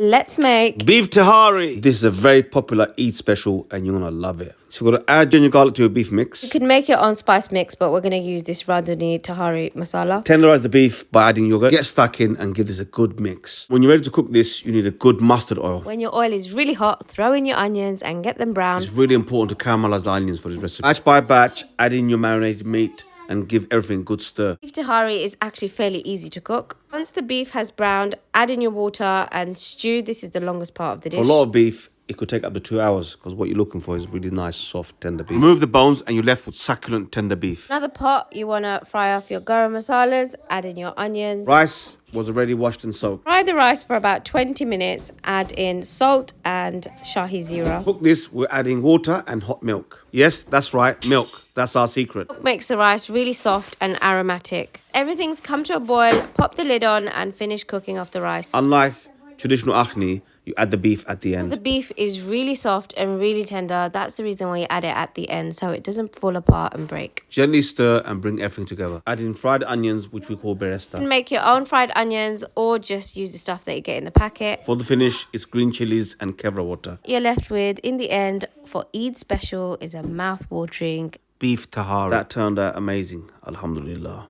Let's make beef Tehari. This is a very popular Eid special and you're gonna love it. So we're gonna add ginger garlic to your beef mix. You can make your own spice mix, but we're going to use this radhuni Tehari masala. Tenderize the beef by adding yogurt. Get stuck in and give this a good mix. When you're ready to cook this, you need a good mustard oil. When your oil is really hot, throw in your onions and get them brown. It's really important to caramelize the onions for this recipe. Batch by batch, add in your marinated meat and give everything a good stir. Beef Tehari is actually fairly easy to cook. Once the beef has browned, add in your water and stew. This is the longest part of the dish. For a lot of beef, it could take up to 2 hours because what you're looking for is really nice, soft, tender beef. Remove the bones and you're left with succulent, tender beef. Another pot, you want to fry off your garam masalas, add in your onions. Rice was already washed and soaked. Fry the rice for about 20 minutes, add in salt and shahi zira. Cook this, we're adding water and hot milk. Yes, that's right, milk. That's our secret. Milk makes the rice really soft and aromatic. Everything's come to a boil, pop the lid on and finish cooking off the rice. Unlike traditional akhni, you add the beef at the end. The beef is really soft and really tender. That's the reason why you add it at the end, so it doesn't fall apart and break. Gently stir and bring everything together. Add in fried onions, which we call beresta. You can make your own fried onions or just use the stuff that you get in the packet. For the finish, it's green chilies and kevra water. You're left with, in the end, for Eid special, is a mouth-watering beef Tehari. That turned out amazing, alhamdulillah.